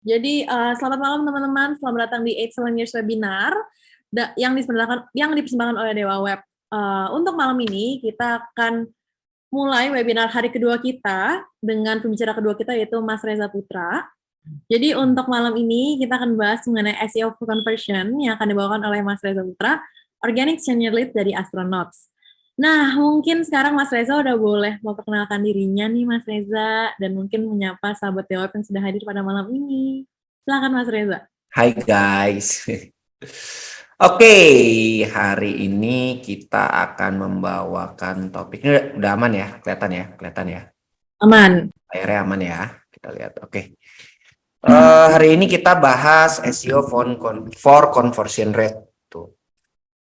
Jadi selamat malam teman-teman, selamat datang di 8 Years Webinar yang dipersembahkan oleh Dewa Web. Untuk malam ini kita akan mulai webinar hari kedua kita dengan pembicara kedua kita yaitu Mas Reza Putra. Jadi untuk malam ini kita akan bahas mengenai SEO conversion yang akan dibawakan oleh Mas Reza Putra, Organic Senior Lead dari Astronauts. Nah, mungkin sekarang Mas Reza udah boleh mau perkenalkan dirinya nih Mas Reza, dan mungkin menyapa sahabat Dewa yang sudah hadir pada malam ini. Silakan Mas Reza. Hai guys. Oke, hari ini kita akan membawakan topik ini udah aman ya, kelihatan ya. Aman. Layarnya aman ya, kita lihat. Oke. Hari ini kita bahas SEO for conversion rate. Tuh.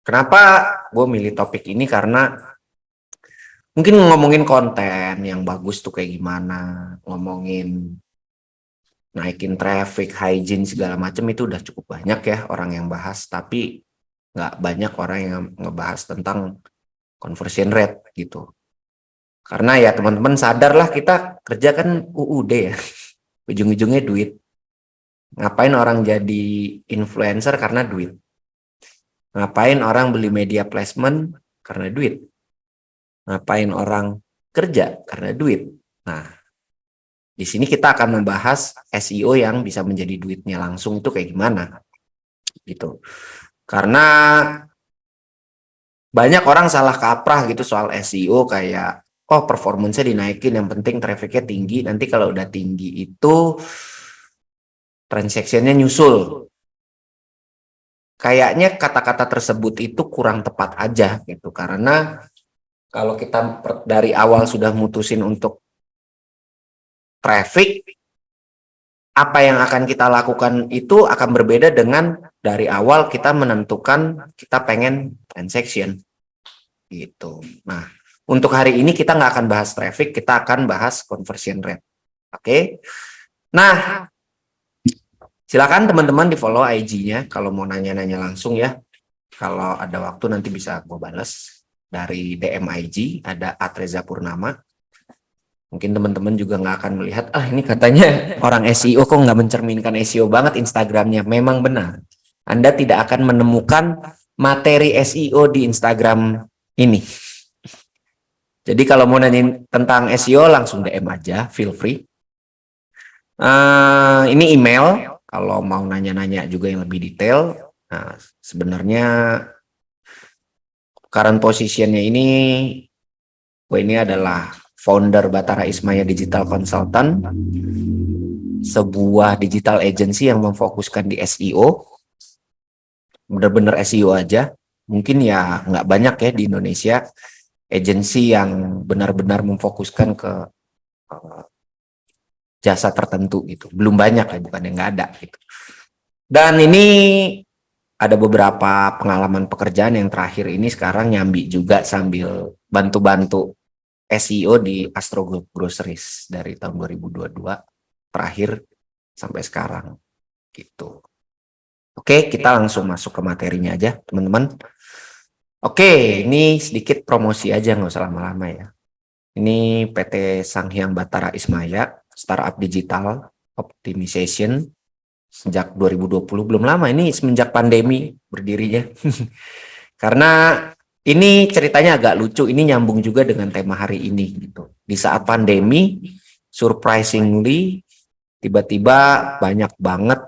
Kenapa gue milih topik ini? Karena mungkin ngomongin konten yang bagus tuh kayak gimana, ngomongin naikin traffic, hygiene segala macam itu udah cukup banyak ya orang yang bahas, tapi nggak banyak orang yang ngebahas tentang conversion rate gitu. Karena ya teman-teman sadarlah kita kerja kan UUD ya, ujung-ujungnya duit. Ngapain orang jadi influencer karena duit? Ngapain orang beli media placement karena duit? Ngapain orang kerja karena duit? Nah, di sini kita akan membahas SEO yang bisa menjadi duitnya langsung itu kayak gimana gitu. Karena banyak orang salah kaprah gitu soal SEO kayak oh performance-nya dinaikin yang penting traffic-nya tinggi, nanti kalau udah tinggi itu transaction-nya nyusul. Kayaknya kata-kata tersebut itu kurang tepat aja gitu, karena kalau kita dari awal sudah mutusin untuk traffic, apa yang akan kita lakukan itu akan berbeda dengan dari awal kita menentukan kita pengen transaction gitu. Nah, untuk hari ini kita nggak akan bahas traffic, kita akan bahas conversion rate. Oke. Nah, silakan teman-teman di follow IG-nya kalau mau nanya-nanya langsung ya. Kalau ada waktu nanti bisa gue balas dari DM IG, ada @reza_purnama. Mungkin teman-teman juga nggak akan melihat, ini katanya orang SEO kok nggak mencerminkan SEO banget Instagramnya. Memang benar. Anda tidak akan menemukan materi SEO di Instagram ini. Jadi kalau mau nanya tentang SEO langsung DM aja, feel free. Ini email, kalau mau nanya-nanya juga yang lebih detail. Nah, sebenarnya current positionnya gue ini adalah founder Batara Ismaya Digital Consultant, sebuah digital agency yang memfokuskan di SEO, benar-benar SEO aja. Mungkin ya nggak banyak ya di Indonesia agency yang benar-benar memfokuskan ke jasa tertentu gitu. Belum banyak ya, bukan yang nggak ada gitu. Dan ini ada beberapa pengalaman pekerjaan yang terakhir ini sekarang nyambi juga sambil bantu-bantu SEO di Astro Groceries dari tahun 2022 terakhir sampai sekarang gitu. Oke, kita langsung masuk ke materinya aja teman-teman. Oke, ini sedikit promosi aja, nggak usah lama-lama ya. Ini PT Sanghyang Batara Ismaya, startup digital optimization sejak 2020, belum lama, ini semenjak pandemi berdirinya. Karena ini ceritanya agak lucu, ini nyambung juga dengan tema hari ini gitu. Di saat pandemi, surprisingly tiba-tiba banyak banget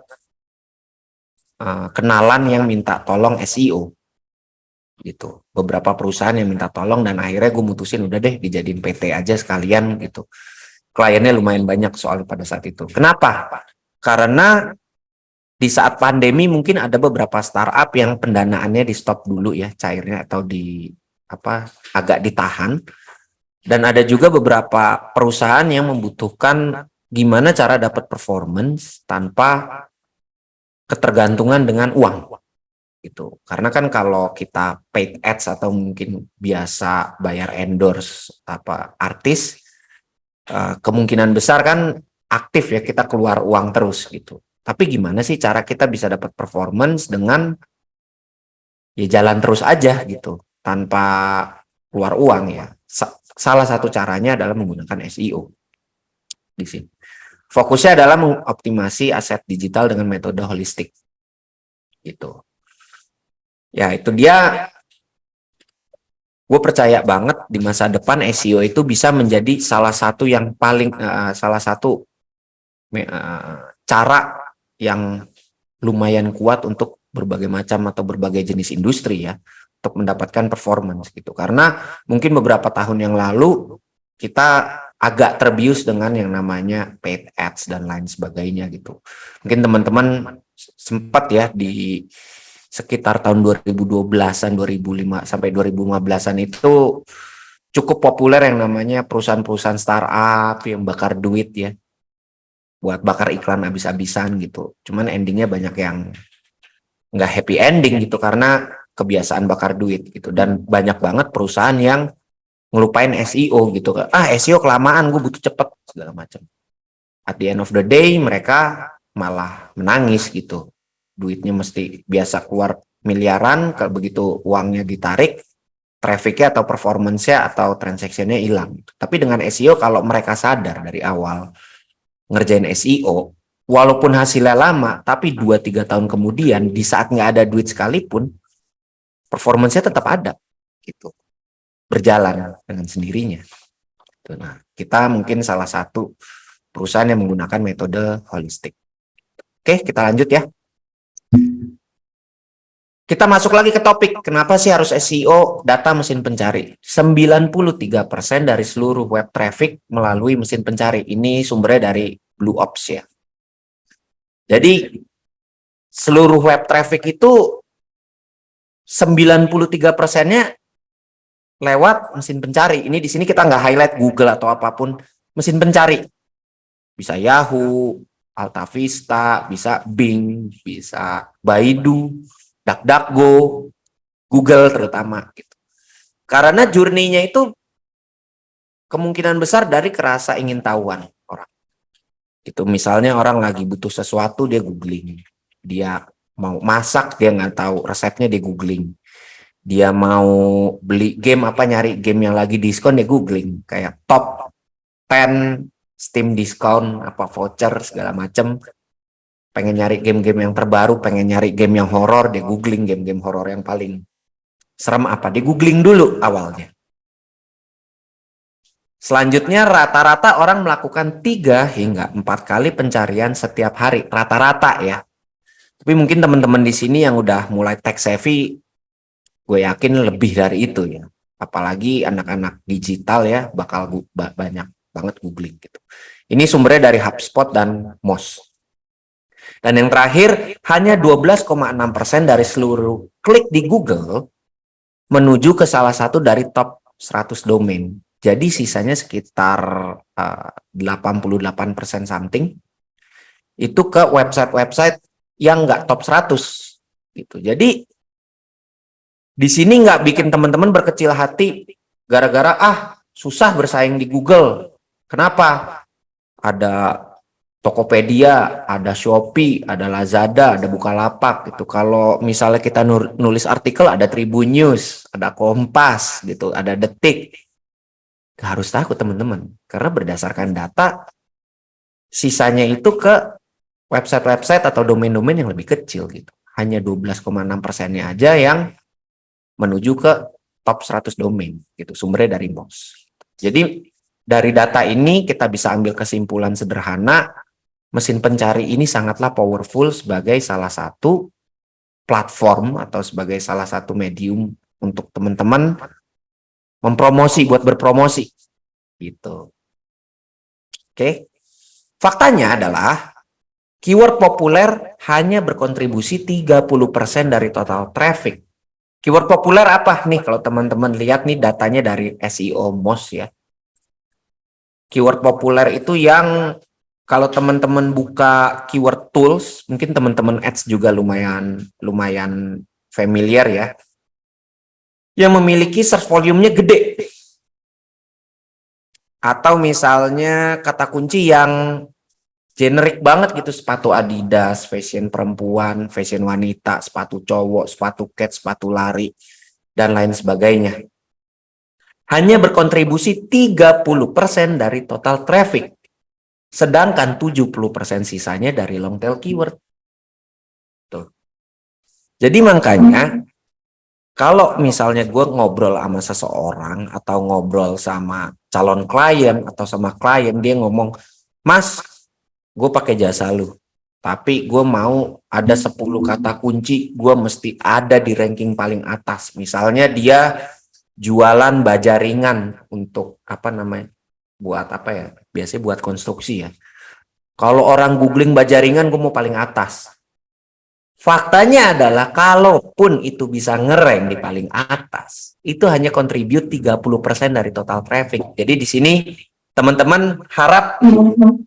kenalan yang minta tolong SEO gitu. Beberapa perusahaan yang minta tolong dan akhirnya gue mutusin udah deh dijadiin PT aja sekalian gitu. Kliennya lumayan banyak soal pada saat itu. Kenapa? Karena di saat pandemi mungkin ada beberapa startup yang pendanaannya di stop dulu ya cairnya atau agak ditahan, dan ada juga beberapa perusahaan yang membutuhkan gimana cara dapat performance tanpa ketergantungan dengan uang gitu. Karena kan kalau kita paid ads atau mungkin biasa bayar endorse artis, kemungkinan besar kan aktif ya kita keluar uang terus gitu. Tapi gimana sih cara kita bisa dapat performance dengan ya jalan terus aja gitu tanpa keluar uang ya. Salah satu caranya adalah menggunakan SEO di sini. Fokusnya adalah mengoptimasi aset digital dengan metode holistik. Gitu. Ya, itu dia. Gue percaya banget di masa depan SEO itu bisa menjadi salah satu yang paling salah satu cara yang lumayan kuat untuk berbagai macam atau berbagai jenis industri ya, untuk mendapatkan performance gitu. Karena mungkin beberapa tahun yang lalu kita agak terbius dengan yang namanya paid ads dan lain sebagainya gitu. Mungkin teman-teman sempat ya di sekitar tahun 2012-an, 2005 sampai 2015-an itu cukup populer yang namanya perusahaan-perusahaan startup yang bakar duit ya, buat bakar iklan habis-habisan gitu. Cuman endingnya banyak yang nggak happy ending gitu karena kebiasaan bakar duit gitu. Dan banyak banget perusahaan yang ngelupain SEO gitu. SEO kelamaan, gue butuh cepet segala macam. At the end of the day mereka malah menangis gitu. Duitnya mesti biasa keluar miliaran, kalau begitu uangnya ditarik, trafficnya atau performance-nya atau transaction-nya hilang. Tapi dengan SEO kalau mereka sadar dari awal ngerjain SEO, walaupun hasilnya lama, tapi 2-3 tahun kemudian di saat nggak ada duit sekalipun, performance-nya tetap ada gitu. Berjalan dengan sendirinya. Nah, kita mungkin salah satu perusahaan yang menggunakan metode holistik. Oke, kita lanjut ya. Kita masuk lagi ke topik, kenapa sih harus SEO data mesin pencari? 93% dari seluruh web traffic melalui mesin pencari. Ini sumbernya dari Blue Ops ya. Jadi, seluruh web traffic itu 93%-nya lewat mesin pencari. Ini di sini kita nggak highlight Google atau apapun, mesin pencari. Bisa Yahoo, AltaVista, bisa Bing, bisa Baidu, DuckDuckGo, Google terutama gitu. Karena journey-nya itu kemungkinan besar dari kerasa ingin tahuan orang. Itu misalnya orang lagi butuh sesuatu dia googling. Dia mau masak dia nggak tahu resepnya dia googling. Dia mau beli game apa nyari game yang lagi diskon dia googling. Kayak top 10 Steam diskon apa voucher segala macem. Pengen nyari game-game yang terbaru, pengen nyari game yang horor, dia googling game-game horor yang paling serem apa, dia googling dulu awalnya. Selanjutnya rata-rata orang melakukan 3 hingga 4 kali pencarian setiap hari, rata-rata ya. Tapi mungkin teman-teman di sini yang udah mulai tech savvy, gue yakin lebih dari itu ya. Apalagi anak-anak digital ya, bakal banyak banget googling gitu. Ini sumbernya dari HubSpot dan Moz. Dan yang terakhir, hanya 12,6% dari seluruh klik di Google menuju ke salah satu dari top 100 domain. Jadi sisanya sekitar 88% something itu ke website-website yang nggak top 100 gitu. Jadi di sini nggak bikin teman-teman berkecil hati gara-gara susah bersaing di Google. Kenapa? Ada Tokopedia, ada Shopee, ada Lazada, ada Bukalapak gitu. Kalau misalnya kita nulis artikel ada Tribun News, ada Kompas gitu, ada Detik. Gak harus takut teman-teman, karena berdasarkan data sisanya itu ke website-website atau domain-domain yang lebih kecil gitu. Hanya 12,6%-nya aja yang menuju ke top 100 domain gitu. Sumbernya dari Moz. Jadi dari data ini kita bisa ambil kesimpulan sederhana, mesin pencari ini sangatlah powerful sebagai salah satu platform atau sebagai salah satu medium untuk teman-teman mempromosi, buat berpromosi gitu. Oke. Faktanya adalah keyword populer hanya berkontribusi 30% dari total traffic. Keyword populer apa nih? Kalau teman-teman lihat nih datanya dari SEO Moz ya. Keyword populer itu yang kalau teman-teman buka keyword tools, mungkin teman-teman ads juga lumayan familiar ya. Yang memiliki search volume-nya gede. Atau misalnya kata kunci yang generik banget gitu, sepatu Adidas, fashion perempuan, fashion wanita, sepatu cowok, sepatu kets, sepatu lari, dan lain sebagainya. Hanya berkontribusi 30% dari total traffic. Sedangkan 70% sisanya dari long tail keyword. Tuh. Jadi makanya kalau misalnya gue ngobrol sama seseorang atau ngobrol sama calon klien atau sama klien, dia ngomong, Mas, gue pakai jasa lu, tapi gue mau ada 10 kata kunci, gue mesti ada di ranking paling atas. Misalnya dia jualan baja ringan untuk apa namanya, buat apa ya, biasanya buat konstruksi ya. Kalau orang googling baja ringan, gue mau paling atas. Faktanya adalah kalaupun itu bisa ngereng di paling atas, itu hanya contribute 30% dari total traffic. Jadi di sini teman-teman harap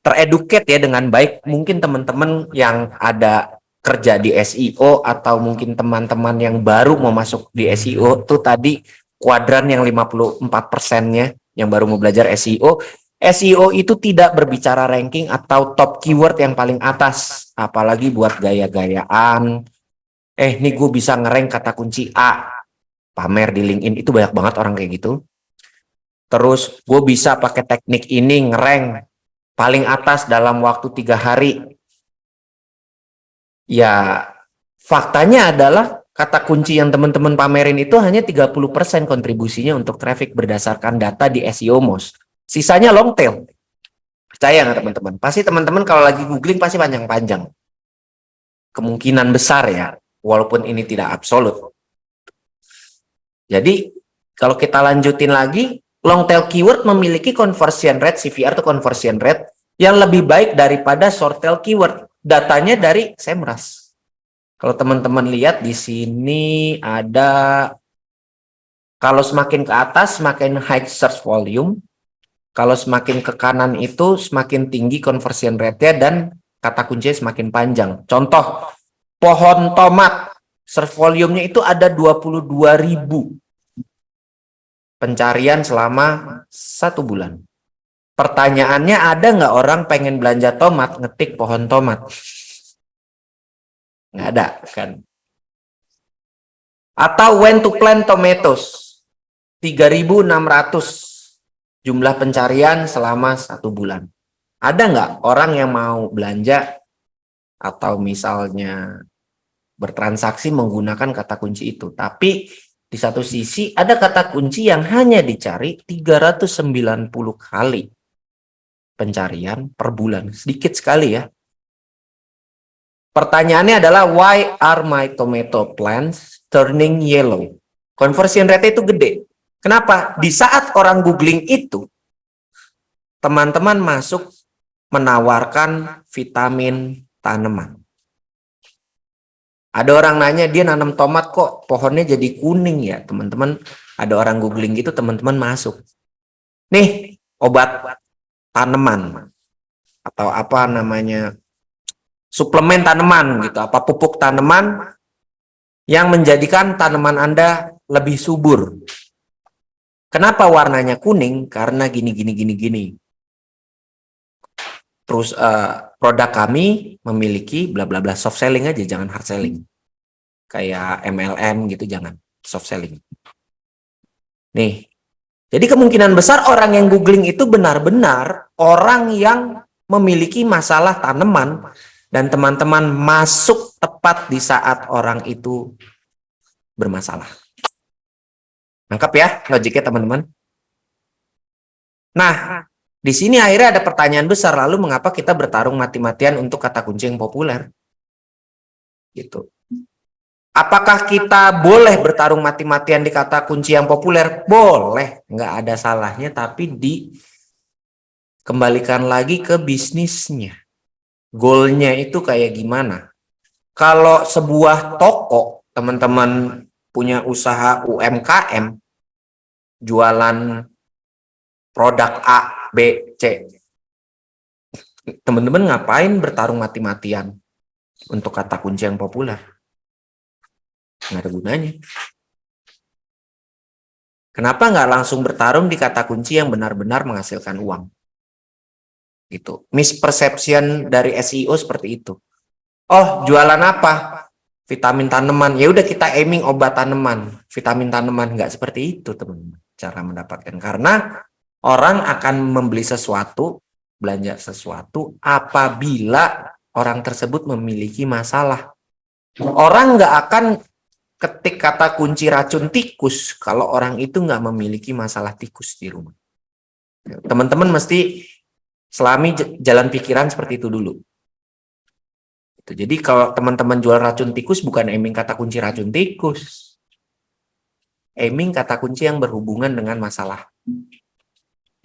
tereducate ya dengan baik. Mungkin teman-teman yang ada kerja di SEO atau mungkin teman-teman yang baru mau masuk di SEO tuh tadi kuadran yang 54%-nya yang baru mau belajar SEO. SEO itu tidak berbicara ranking atau top keyword yang paling atas, apalagi buat gaya-gayaan. Nih gue bisa ngerank kata kunci A, pamer di LinkedIn, itu banyak banget orang kayak gitu. Terus gue bisa pakai teknik ini ngerank paling atas dalam waktu 3 hari. Ya, faktanya adalah kata kunci yang teman-teman pamerin itu hanya 30% kontribusinya untuk traffic berdasarkan data di SEO Most. Sisanya long tail. Percaya nggak teman-teman? Pasti teman-teman kalau lagi googling pasti panjang-panjang. Kemungkinan besar ya, walaupun ini tidak absolut. Jadi, kalau kita lanjutin lagi, long tail keyword memiliki conversion rate, CVR atau conversion rate, yang lebih baik daripada short tail keyword. Datanya dari Semrush. Kalau teman-teman lihat di sini ada, kalau semakin ke atas, semakin high search volume. Kalau semakin ke kanan itu semakin tinggi conversion rate-nya dan kata kuncinya semakin panjang. Contoh, pohon tomat, search volume-nya itu ada 22.000 pencarian selama 1 bulan. Pertanyaannya, ada nggak orang pengen belanja tomat, ngetik pohon tomat? Nggak ada, kan? Atau when to plant tomatoes, 3.600 jumlah pencarian selama 1 bulan. Ada nggak orang yang mau belanja atau misalnya bertransaksi menggunakan kata kunci itu? Tapi di satu sisi ada kata kunci yang hanya dicari 390 kali pencarian per bulan. Sedikit sekali ya. Pertanyaannya adalah, why are my tomato plants turning yellow? Conversion rate itu gede. Kenapa? Di saat orang googling itu, teman-teman masuk menawarkan vitamin tanaman. Ada orang nanya, dia nanam tomat kok pohonnya jadi kuning ya, teman-teman. Ada orang googling gitu, teman-teman masuk. Nih, obat tanaman atau apa namanya, suplemen tanaman gitu, apa pupuk tanaman yang menjadikan tanaman Anda lebih subur. Kenapa warnanya kuning? Karena gini. Terus produk kami memiliki bla bla bla, soft selling aja, jangan hard selling. Kayak MLM gitu, jangan, soft selling. Nih, jadi kemungkinan besar orang yang googling itu benar-benar orang yang memiliki masalah tanaman dan teman-teman masuk tepat di saat orang itu bermasalah. Nangkap ya logiknya teman-teman? Nah, di sini akhirnya ada pertanyaan besar, lalu mengapa kita bertarung mati-matian untuk kata kunci yang populer? Gitu. Apakah kita boleh bertarung mati-matian di kata kunci yang populer? Boleh, nggak ada salahnya, tapi dikembalikan lagi ke bisnisnya. Goalnya itu kayak gimana? Kalau sebuah toko, teman-teman punya usaha UMKM, jualan produk A, B, C, teman-teman ngapain bertarung mati-matian untuk kata kunci yang populer? Nggak ada gunanya. Kenapa nggak langsung bertarung di kata kunci yang benar-benar menghasilkan uang? Gitu. Misperception dari SEO seperti itu. Oh, jualan apa? Vitamin tanaman. Ya udah, kita aiming obat tanaman, vitamin tanaman. Nggak seperti itu, teman-teman. Cara mendapatkan, karena orang akan membeli sesuatu belanja sesuatu apabila orang tersebut memiliki masalah. Orang nggak akan ketik kata kunci racun tikus kalau orang itu nggak memiliki masalah tikus di rumah. Teman-teman mesti selami jalan pikiran seperti itu dulu. Jadi kalau teman-teman jual racun tikus, bukan aiming kata kunci racun tikus. Aiming kata kunci yang berhubungan dengan masalah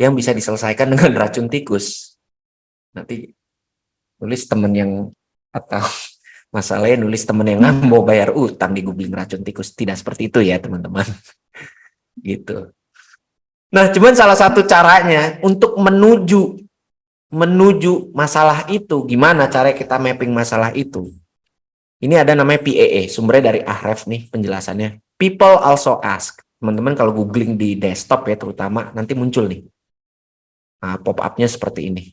yang bisa diselesaikan dengan racun tikus. Nanti nulis teman yang, atau masalahnya nulis teman yang nggak mau bayar utang di googling racun tikus. Tidak seperti itu ya teman-teman. Gitu. Nah, cuman salah satu caranya untuk menuju masalah itu, gimana cara kita mapping masalah itu? Ini ada namanya PAA, sumbernya dari Ahrefs nih penjelasannya. People also ask. Teman-teman kalau googling di desktop ya terutama, nanti muncul nih. Nah, pop-up-nya seperti ini.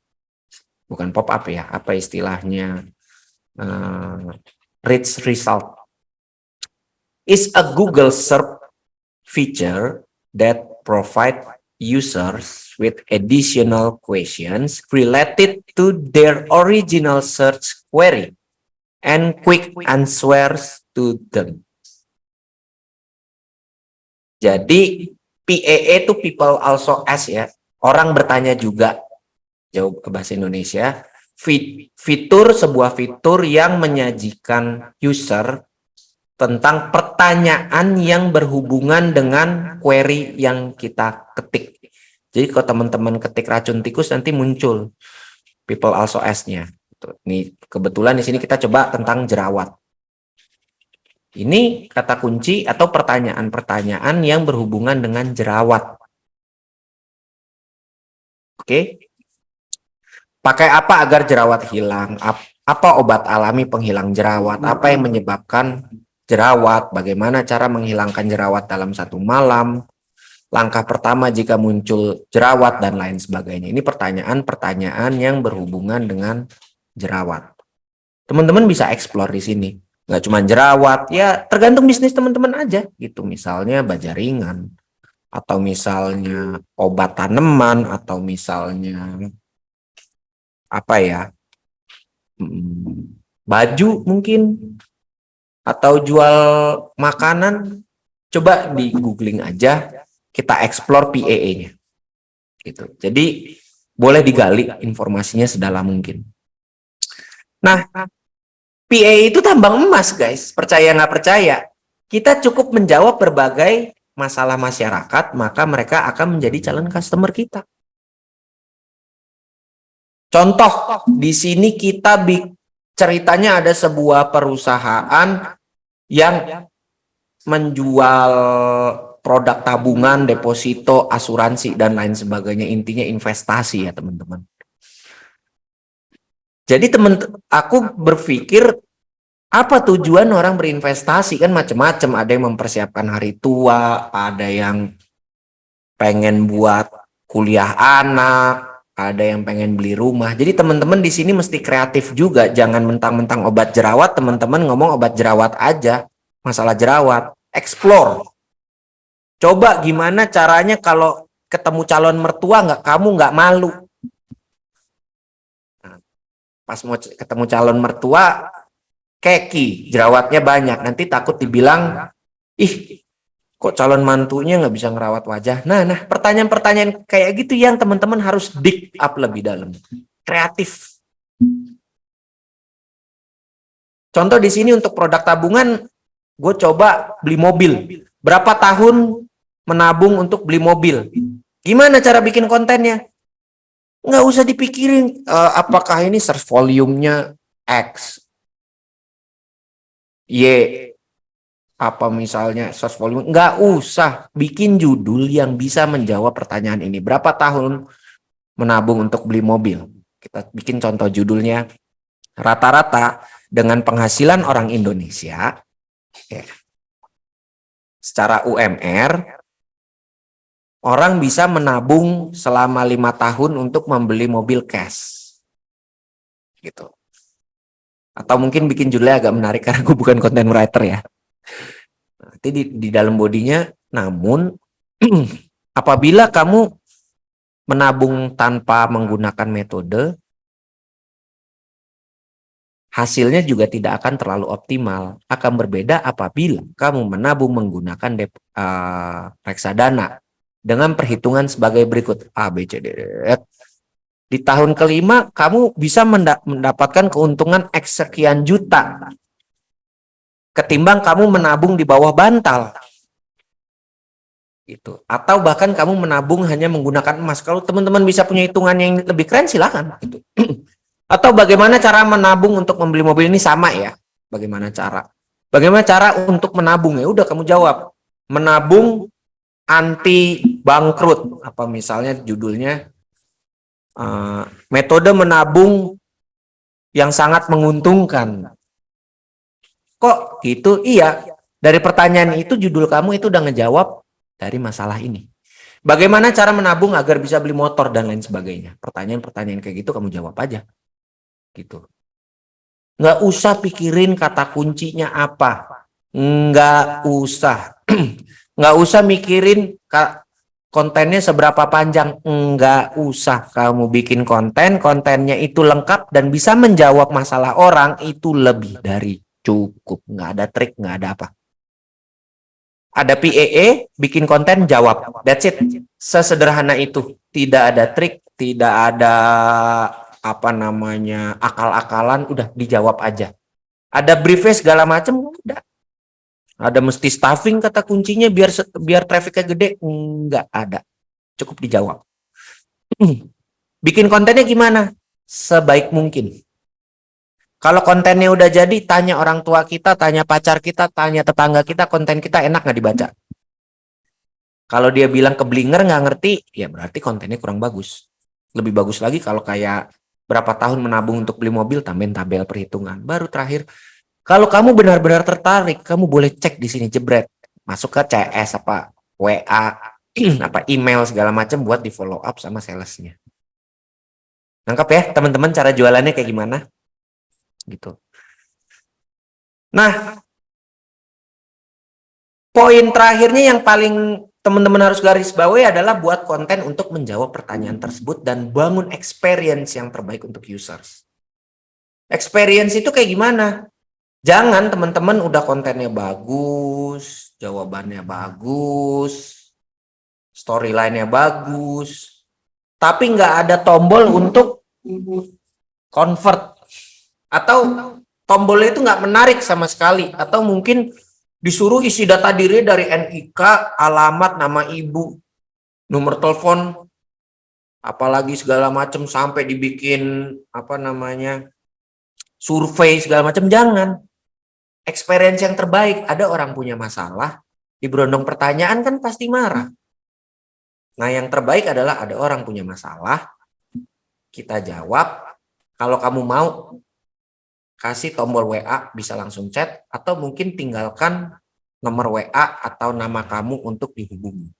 Bukan pop-up ya, apa istilahnya? Rich result. Is a Google search feature that provide users with additional questions related to their original search query and quick answers to them. Jadi PAA itu people also ask ya. Orang bertanya juga. Jawab ke bahasa Indonesia. Sebuah fitur yang menyajikan user tentang pertanyaan yang berhubungan dengan query yang kita ketik. Jadi kalau teman-teman ketik racun tikus nanti muncul people also ask-nya. Nih kebetulan di sini kita coba tentang jerawat. Ini kata kunci atau pertanyaan-pertanyaan yang berhubungan dengan jerawat. Oke. Pakai apa agar jerawat hilang? Apa obat alami penghilang jerawat? Apa yang menyebabkan jerawat? Bagaimana cara menghilangkan jerawat dalam satu malam? Langkah pertama jika muncul jerawat dan lain sebagainya. Ini pertanyaan-pertanyaan yang berhubungan dengan jerawat. Teman-teman bisa explore di sini. Nggak cuma jerawat, ya tergantung bisnis teman-teman aja. Gitu, misalnya baja ringan, atau misalnya obat tanaman, atau misalnya apa ya, baju mungkin, atau jual makanan. Coba di googling aja, kita explore PAA-nya. Gitu. Jadi boleh digali informasinya sedalam mungkin. Nah, PAA itu tambang emas, guys. Percaya nggak percaya, kita cukup menjawab berbagai masalah masyarakat, maka mereka akan menjadi calon customer kita. Contoh, di sini kita ceritanya ada sebuah perusahaan yang menjual produk tabungan, deposito, asuransi, dan lain sebagainya. Intinya investasi ya teman-teman. Jadi aku berpikir, apa tujuan orang berinvestasi? Kan macam-macam. Ada yang mempersiapkan hari tua, ada yang pengen buat kuliah anak, ada yang pengen beli rumah. Jadi teman-teman di sini mesti kreatif juga. Jangan mentang-mentang obat jerawat, teman-teman ngomong obat jerawat aja. Masalah jerawat, explore. Coba gimana caranya kalau ketemu calon mertua kamu nggak malu. Nah, pas mau ketemu calon mertua, keki, jerawatnya banyak. Nanti takut dibilang, ih, kok calon mantunya nggak bisa ngerawat wajah. Nah, pertanyaan-pertanyaan kayak gitu yang teman-teman harus dig up lebih dalam. Kreatif. Contoh di sini untuk produk tabungan, gue coba beli mobil. Berapa tahun menabung untuk beli mobil? Gimana cara bikin kontennya? Nggak usah dipikirin apakah ini search volume-nya X, Y, apa misalnya search volume. Nggak usah, bikin judul yang bisa menjawab pertanyaan ini. Berapa tahun menabung untuk beli mobil? Kita bikin contoh judulnya, rata-rata dengan penghasilan orang Indonesia ya, secara UMR, orang bisa menabung selama 5 tahun untuk membeli mobil cash. Gitu. Atau mungkin bikin judulnya agak menarik karena gue bukan content writer ya. Nanti di dalam bodinya, namun apabila kamu menabung tanpa menggunakan metode, hasilnya juga tidak akan terlalu optimal. Akan berbeda apabila kamu menabung menggunakan reksadana dengan perhitungan sebagai berikut. A, B, C, D, E. Di tahun kelima, kamu bisa mendapatkan keuntungan X sekian juta. Ketimbang kamu menabung di bawah bantal. Gitu. Atau bahkan kamu menabung hanya menggunakan emas. Kalau teman-teman bisa punya hitungan yang lebih keren, silakan. Gitu. Atau bagaimana cara menabung untuk membeli mobil ini sama ya. Bagaimana cara? Bagaimana cara untuk menabung? Ya udah kamu jawab. Menabung anti bangkrut. Apa misalnya judulnya metode menabung yang sangat menguntungkan. Kok gitu? Iya. Dari pertanyaan itu judul kamu itu udah ngejawab dari masalah ini. Bagaimana cara menabung agar bisa beli motor dan lain sebagainya. Pertanyaan-pertanyaan kayak gitu kamu jawab aja. Gitu. Nggak usah pikirin kata kuncinya apa. Nggak usah. Nggak usah mikirin kontennya seberapa panjang. Nggak usah. Kamu bikin konten, kontennya itu lengkap dan bisa menjawab masalah orang, itu lebih dari cukup. Nggak ada trik, nggak ada apa. Ada PAA, bikin konten, jawab. That's it. Sesederhana itu. Tidak ada trik, tidak ada apa namanya akal-akalan, udah dijawab aja. Ada briefnya segala macam, udah. Ada mesti staffing kata kuncinya biar trafficnya gede, nggak ada. Cukup dijawab. Bikin kontennya gimana? Sebaik mungkin. Kalau kontennya udah jadi, tanya orang tua kita, tanya pacar kita, tanya tetangga kita, konten kita enak nggak dibaca? Kalau dia bilang keblinger nggak ngerti, ya berarti kontennya kurang bagus. Lebih bagus lagi kalau kayak berapa tahun menabung untuk beli mobil, tambahin tabel perhitungan. Baru terakhir, kalau kamu benar-benar tertarik, kamu boleh cek di sini jebret, masuk ke CS apa WA, apa email segala macam buat di follow up sama salesnya. Nangkap ya teman-teman cara jualannya kayak gimana? Gitu. Nah, poin terakhirnya yang paling teman-teman harus garis bawahi adalah buat konten untuk menjawab pertanyaan tersebut dan bangun experience yang terbaik untuk users. Experience itu kayak gimana? Jangan teman-teman udah kontennya bagus, jawabannya bagus, storyline-nya bagus, tapi nggak ada tombol untuk convert. Atau tombolnya itu nggak menarik sama sekali. Atau mungkin disuruh isi data diri dari NIK, alamat, nama ibu, nomor telepon, apalagi segala macam sampai dibikin apa namanya survei segala macam. Jangan. Experience yang terbaik. Ada orang punya masalah, diberondong pertanyaan kan pasti marah. Nah yang terbaik adalah ada orang punya masalah, kita jawab. Kalau kamu mau, kasih tombol WA, bisa langsung chat, atau mungkin tinggalkan nomor WA atau nama kamu untuk dihubungi.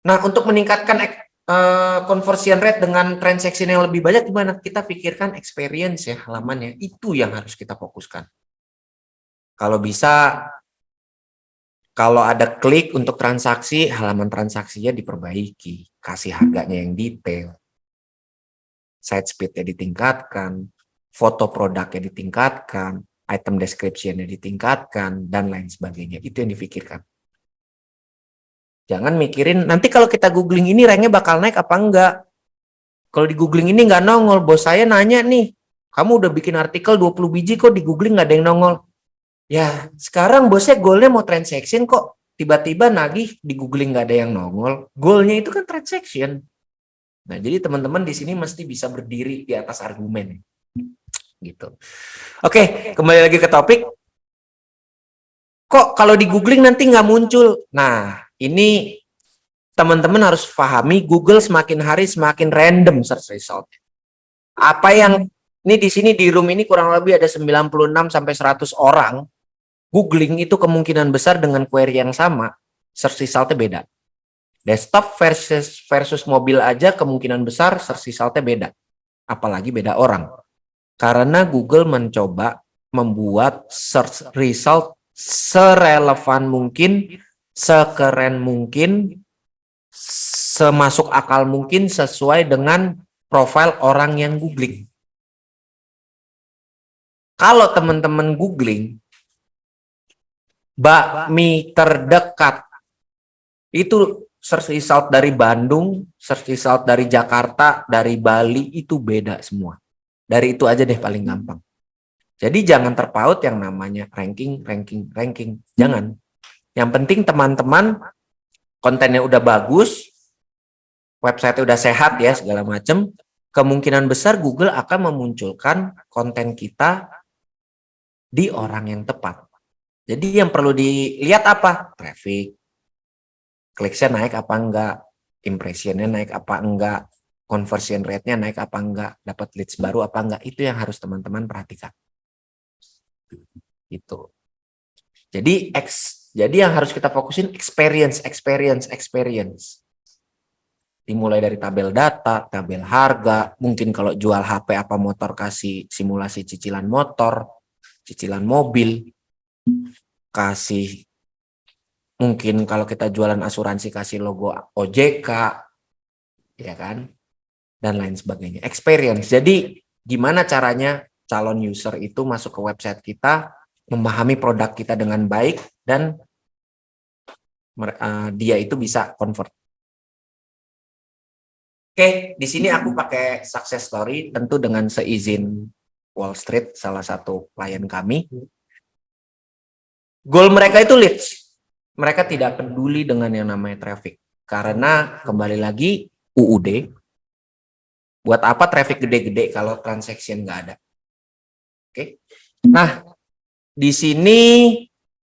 Nah, untuk meningkatkan conversion rate dengan transaction yang lebih banyak, gimana? Kita pikirkan experience ya, halamannya. Itu yang harus kita fokuskan. Kalau bisa, kalau ada klik untuk transaksi, halaman transaksinya diperbaiki. Kasih harganya yang detail. Site speed-nya ditingkatkan. Foto produknya ditingkatkan, item description-nya ditingkatkan, dan lain sebagainya. Itu yang difikirkan. Jangan mikirin, nanti kalau kita googling ini ranknya bakal naik apa enggak. Kalau di googling ini nggak nongol, bos saya nanya nih, kamu udah bikin artikel 20 biji kok di googling nggak ada yang nongol. Ya, sekarang bosnya goalnya mau transaction kok. Tiba-tiba nagih di googling nggak ada yang nongol. Goalnya itu kan transaction. Nah, jadi teman-teman di sini mesti bisa berdiri di atas argumen. Gitu. Oke, kembali lagi ke topik. Kok kalau di googling nanti nggak muncul? Nah, ini teman-teman harus pahami, Google semakin hari semakin random search result. Apa yang ini di sini di room ini kurang lebih ada 96 sampai 100 orang. Googling itu kemungkinan besar dengan query yang sama, search resultnya beda. Desktop versus mobil aja kemungkinan besar search resultnya beda. Apalagi beda orang. Karena Google mencoba membuat search result serelevan mungkin, sekeren mungkin, semasuk akal mungkin sesuai dengan profil orang yang googling. Kalau teman-teman googling bakmi terdekat, itu search result dari Bandung, search result dari Jakarta, dari Bali, itu beda semua. Dari itu aja deh paling gampang. Jadi jangan terpaut yang namanya ranking. Jangan. Yang penting teman-teman kontennya udah bagus, website udah sehat ya segala macam, kemungkinan besar Google akan memunculkan konten kita di orang yang tepat. Jadi yang perlu dilihat apa? Traffic, kliknya naik apa enggak, impressionnya naik apa enggak, conversion rate-nya naik apa enggak, dapat leads baru apa enggak, itu yang harus teman-teman perhatikan. Gitu. Jadi yang harus kita fokusin experience. Dimulai dari tabel data, tabel harga, mungkin kalau jual HP apa motor kasih simulasi cicilan motor, cicilan mobil, kasih mungkin kalau kita jualan asuransi kasih logo OJK, ya kan, dan lain sebagainya. Experience. Jadi gimana caranya calon user itu masuk ke website kita, memahami produk kita dengan baik, dan dia itu bisa convert. Oke, di sini aku pakai success story, tentu dengan seizin Wall Street, salah satu klien kami. Goal mereka itu leads. Mereka tidak peduli dengan yang namanya traffic. Karena kembali lagi UUD, buat apa traffic gede-gede kalau transaction nggak ada? Oke. Nah, di sini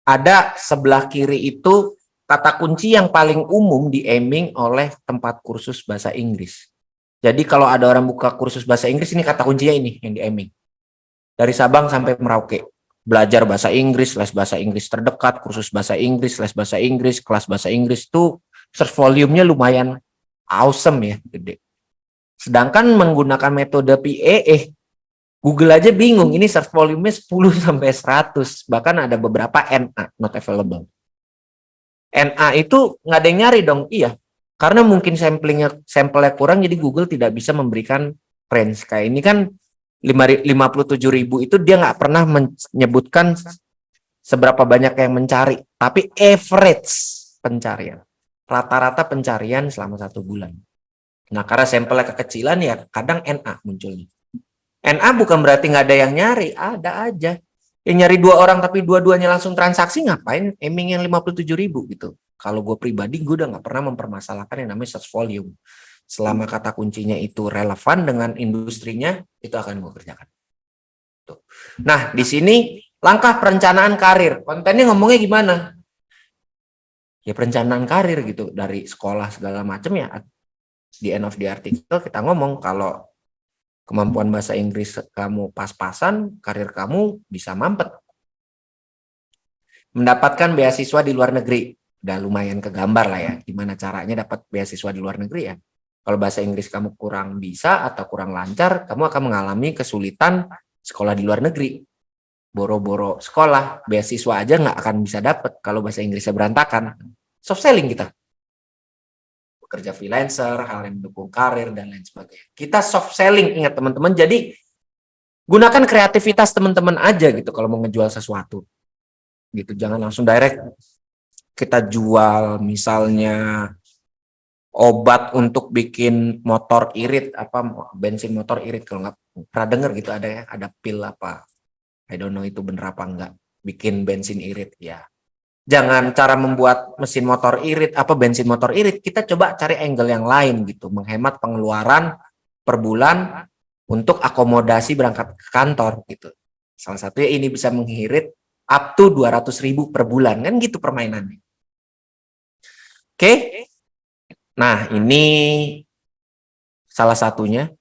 ada sebelah kiri itu kata kunci yang paling umum di aiming oleh tempat kursus bahasa Inggris. Jadi kalau ada orang buka kursus bahasa Inggris, ini kata kuncinya ini yang di aiming. Dari Sabang sampai Merauke. Belajar bahasa Inggris, les bahasa Inggris terdekat, kursus bahasa Inggris, les bahasa Inggris, kelas bahasa Inggris, itu search volume-nya lumayan awesome ya, gede. Sedangkan menggunakan metode PAE, Google aja bingung, ini search volume-nya 10 sampai 100, bahkan ada beberapa NA, not available. NA itu nggak ada yang nyari dong, iya. Karena mungkin sampelnya kurang, jadi Google tidak bisa memberikan range. Kayak ini kan 57.000 itu dia nggak pernah menyebutkan seberapa banyak yang mencari, tapi average pencarian, rata-rata pencarian selama 1 bulan. Nah, karena sampelnya kekecilan ya kadang NA munculnya. NA bukan berarti nggak ada yang nyari, ada aja. Yang nyari 2 orang tapi dua-duanya langsung transaksi, ngapain aiming yang 57.000 gitu. Kalau gue pribadi, gue udah nggak pernah mempermasalahkan yang namanya search volume. Selama kata kuncinya itu relevan dengan industrinya, itu akan gue kerjakan. Tuh. Nah, di sini langkah perencanaan karir. Kontennya ngomongnya gimana? Ya perencanaan karir gitu. Dari sekolah segala macam ya. Di end of the article kita ngomong kalau kemampuan bahasa Inggris kamu pas-pasan, karir kamu bisa mampet. Mendapatkan beasiswa di luar negeri. Udah lumayan kegambar lah ya. Gimana caranya dapat beasiswa di luar negeri ya. Kalau bahasa Inggris kamu kurang bisa atau kurang lancar, kamu akan mengalami kesulitan sekolah di luar negeri. Boro-boro sekolah, beasiswa aja nggak akan bisa dapat kalau bahasa Inggrisnya berantakan. Soft selling kita. Bekerja freelancer, hal yang mendukung karir, dan lain sebagainya. Kita soft selling, ingat teman-teman. Jadi, gunakan kreativitas teman-teman aja gitu kalau mau ngejual sesuatu. Gitu, jangan langsung direct. Kita jual misalnya obat untuk bikin motor irit, apa bensin motor irit, kalau nggak pernah dengar gitu ada ya, ada pil apa, I don't know itu bener apa enggak, bikin bensin irit ya. Jangan cara membuat mesin motor irit, apa bensin motor irit, kita coba cari angle yang lain gitu, menghemat pengeluaran per bulan untuk akomodasi berangkat ke kantor gitu. Salah satunya ini bisa mengirit up to 200.000 per bulan, kan gitu permainannya. Oke. Nah, ini salah satunya.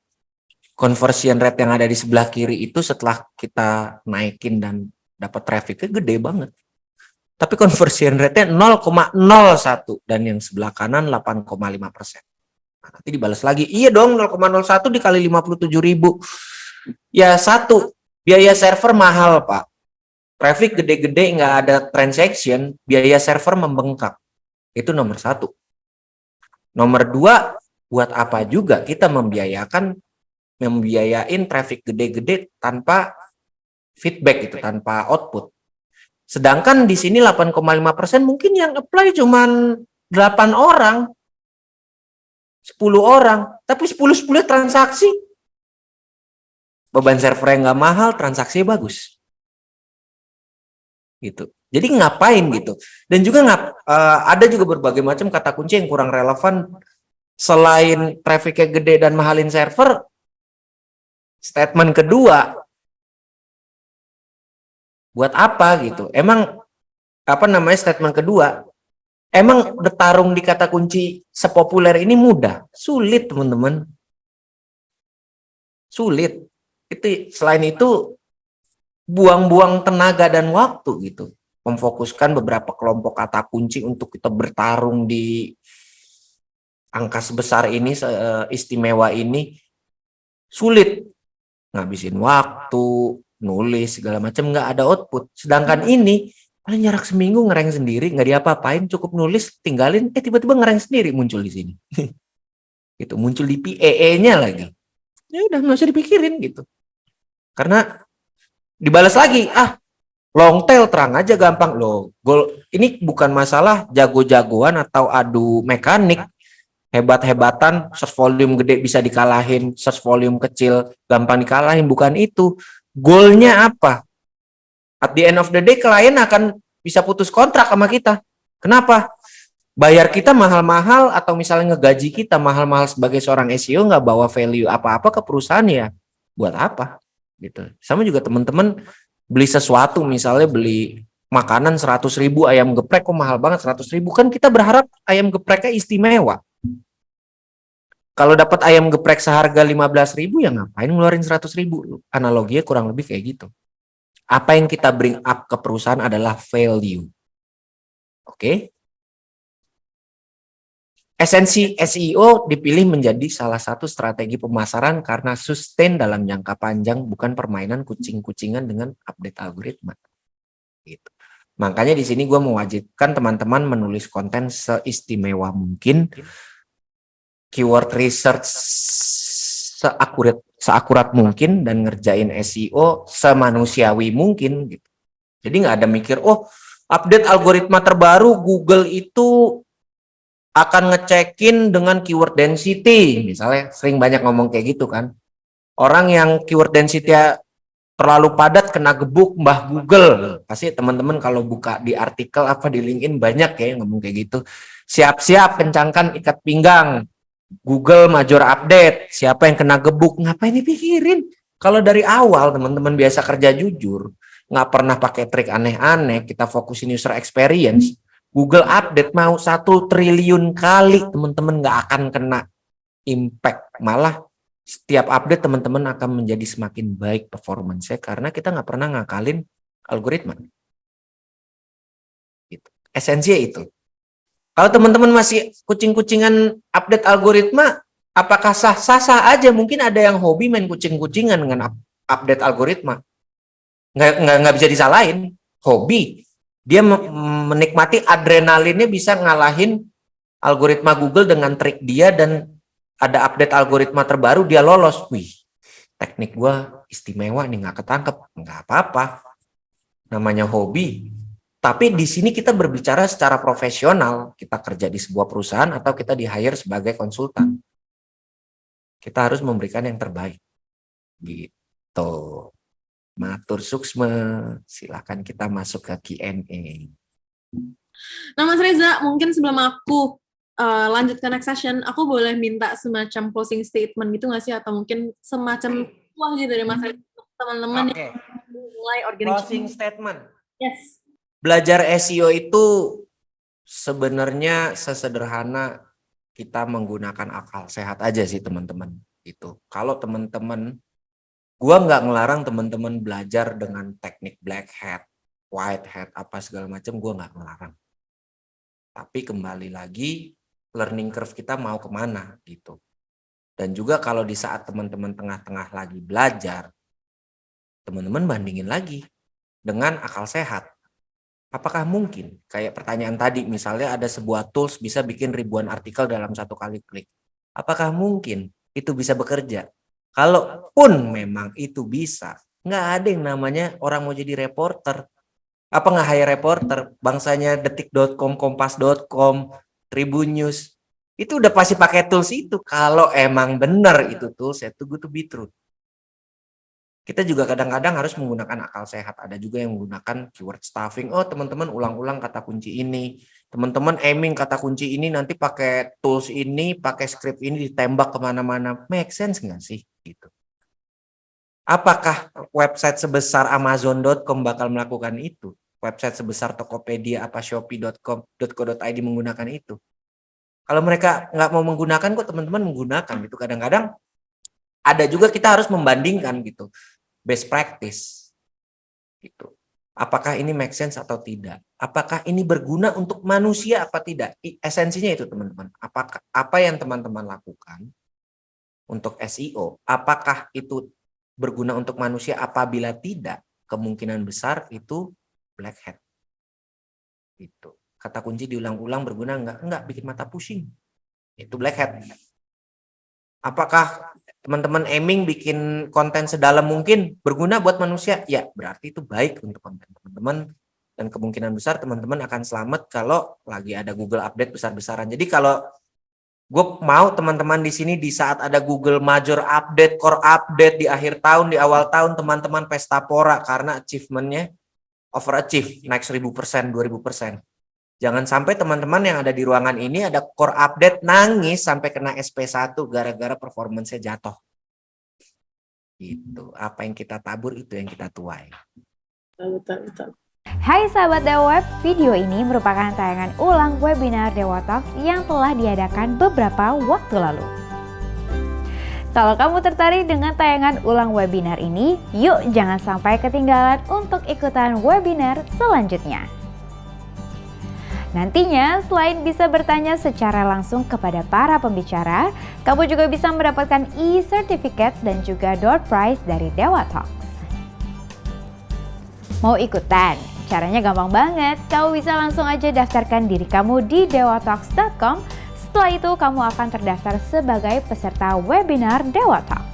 Conversion rate yang ada di sebelah kiri itu setelah kita naikin dan dapat trafficnya gede banget. Tapi conversion rate-nya 0,01 dan yang sebelah kanan 8,5%. Nah, nanti dibalas lagi, iya dong 0,01 dikali 57.000. Ya satu, biaya server mahal Pak. Traffic gede-gede nggak ada transaction, biaya server membengkak. Itu nomor 1. Nomor dua, buat apa juga kita membiayain traffic gede-gede tanpa feedback itu, tanpa output. Sedangkan di sini 8,5% mungkin yang apply cuman 8 orang, 10 orang, tapi 10 transaksi. Beban servernya nggak mahal, transaksi bagus. Gitu. Jadi ngapain gitu? Dan juga ada juga berbagai macam kata kunci yang kurang relevan selain trafficnya gede dan mahalin server. Statement kedua, buat apa gitu? Emang apa namanya statement kedua? Emang bertarung di kata kunci sepopuler ini mudah? Sulit, teman-teman. Sulit. Itu selain itu buang-buang tenaga dan waktu gitu. Memfokuskan beberapa kelompok kata kunci untuk kita bertarung di angka sebesar ini, istimewa ini, sulit. Ngabisin waktu, nulis, segala macam, nggak ada output. Sedangkan ini, paling jarak seminggu ngereng sendiri, nggak diapa-apain, cukup nulis, tinggalin, tiba-tiba ngereng sendiri muncul di sini. Gitu, muncul di PEE-nya lagi. Ya udah, nggak usah dipikirin gitu. Karena dibalas lagi, long tail terang aja gampang loh. Ini bukan masalah jago-jagoan atau adu mekanik. Hebat-hebatan, search volume gede bisa dikalahin, search volume kecil gampang dikalahin, bukan itu. Goalnya apa? At the end of the day, klien akan bisa putus kontrak sama kita. Kenapa? Bayar kita mahal-mahal atau misalnya ngegaji kita mahal-mahal sebagai seorang SEO nggak bawa value apa-apa ke perusahaan ya. Buat apa? Gitu. Sama juga teman-teman beli sesuatu, misalnya beli makanan 100.000 ayam geprek, kok mahal banget 100.000, kan kita berharap ayam gepreknya istimewa. Kalau dapat ayam geprek seharga 15.000 ya ngapain ngeluarin 100.000? Analoginya kurang lebih kayak gitu. Apa yang kita bring up ke perusahaan adalah value. Oke? Esensi SEO dipilih menjadi salah satu strategi pemasaran karena sustain dalam jangka panjang, bukan permainan kucing-kucingan dengan update algoritma. Gitu. Makanya di sini gue mewajibkan teman-teman menulis konten seistimewa mungkin, keyword research seakurat mungkin, dan ngerjain SEO semanusiawi mungkin gitu. Jadi nggak ada mikir, update algoritma terbaru Google itu akan ngecekin dengan keyword density. Misalnya sering banyak ngomong kayak gitu kan. Orang yang keyword density terlalu padat kena gebuk Mbah Google. Pasti teman-teman kalau buka di artikel apa di LinkedIn banyak ya yang ngomong kayak gitu. Siap-siap kencangkan ikat pinggang. Google major update, siapa yang kena gebuk, ngapain dipikirin? Kalau dari awal teman-teman biasa kerja jujur, nggak pernah pakai trik aneh-aneh, kita fokusin user experience, Google update mau 1 triliun kali, teman-teman nggak akan kena impact. Malah setiap update teman-teman akan menjadi semakin baik performance-nya karena kita nggak pernah ngakalin algoritma. Esensinya itu. Kalau teman-teman masih kucing-kucingan update algoritma, apakah sah-sah aja? Mungkin ada yang hobi main kucing-kucingan dengan update algoritma. Nggak bisa disalahin. Hobi. Dia menikmati adrenalinnya bisa ngalahin algoritma Google dengan trik dia, dan ada update algoritma terbaru, dia lolos. Wih, teknik gua istimewa nih, nggak ketangkep. Nggak apa-apa. Namanya hobi. Tapi di sini kita berbicara secara profesional, kita kerja di sebuah perusahaan atau kita di-hire sebagai konsultan. Kita harus memberikan yang terbaik. Gitu. Matur suksma, silakan kita masuk ke Q&A. Nah Mas Reza, mungkin sebelum aku lanjut ke next session, aku boleh minta semacam closing statement gitu nggak sih? Atau mungkin semacam uang gitu dari Mas Reza untuk teman-teman yang mulai organisasi. Closing statement. Yes. Belajar SEO itu sebenarnya sesederhana kita menggunakan akal sehat aja sih teman-teman. Itu. Kalau teman-teman, gua nggak ngelarang teman-teman belajar dengan teknik black hat, white hat, apa segala macam, gua nggak ngelarang. Tapi kembali lagi, learning curve kita mau kemana gitu. Dan juga kalau di saat teman-teman tengah-tengah lagi belajar, teman-teman bandingin lagi dengan akal sehat. Apakah mungkin kayak pertanyaan tadi, misalnya ada sebuah tools bisa bikin ribuan artikel dalam satu kali klik. Apakah mungkin itu bisa bekerja? Kalaupun memang itu bisa, nggak ada yang namanya orang mau jadi reporter. Apa nggak hire reporter? Bangsanya detik.com, kompas.com, Tribun News. Itu udah pasti pakai tools itu. Kalau emang benar itu tools, ya too good to be true. Kita juga kadang-kadang harus menggunakan akal sehat. Ada juga yang menggunakan keyword stuffing. Oh, teman-teman ulang-ulang kata kunci ini. Teman-teman aiming kata kunci ini, nanti pakai tools ini, pakai script ini, ditembak kemana-mana. Make sense nggak sih? Gitu. Apakah website sebesar Amazon.com bakal melakukan itu? Website sebesar Tokopedia, Shopee.com.co.id menggunakan itu? Kalau mereka nggak mau menggunakan, kok teman-teman menggunakan gitu. Kadang-kadang ada juga kita harus membandingkan gitu. Best practice gitu. Apakah ini make sense atau tidak? Apakah ini berguna untuk manusia apa tidak? Esensinya itu teman-teman. Apakah apa yang teman-teman lakukan untuk SEO, apakah itu berguna untuk manusia? Apabila tidak, kemungkinan besar itu black hat. Itu. Kata kunci diulang-ulang berguna enggak bikin mata pusing. Itu black hat. Apakah teman-teman aiming bikin konten sedalam mungkin berguna buat manusia? Ya, berarti itu baik untuk konten teman-teman. Dan kemungkinan besar teman-teman akan selamat kalau lagi ada Google update besar-besaran. Jadi kalau gue mau teman-teman di sini di saat ada Google Major Update, Core Update di akhir tahun, di awal tahun, teman-teman pesta pora karena achievementnya overachieve, naik 1000%, 2000%. Jangan sampai teman-teman yang ada di ruangan ini ada core update nangis sampai kena SP1 gara-gara performance-nya jatuh. Gitu. Apa yang kita tabur itu yang kita tuai. Betul. Hai sahabat Dewa Web, video ini merupakan tayangan ulang webinar Dewa Talks yang telah diadakan beberapa waktu lalu. Kalau kamu tertarik dengan tayangan ulang webinar ini, yuk jangan sampai ketinggalan untuk ikutan webinar selanjutnya. Nantinya, selain bisa bertanya secara langsung kepada para pembicara, kamu juga bisa mendapatkan e-certificate dan juga door prize dari Dewa Talks. Mau ikutan? Caranya gampang banget. Kamu bisa langsung aja daftarkan diri kamu di dewatalks.com. Setelah itu, kamu akan terdaftar sebagai peserta webinar Dewa Talks.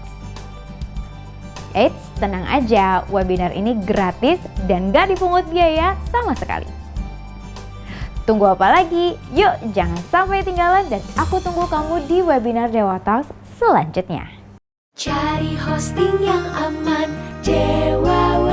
Eits, tenang aja, webinar ini gratis dan gak dipungut biaya sama sekali. Tunggu apa lagi? Yuk jangan sampai ketinggalan dan aku tunggu kamu di webinar Dewa Talks selanjutnya. Cari hosting yang aman, Dewa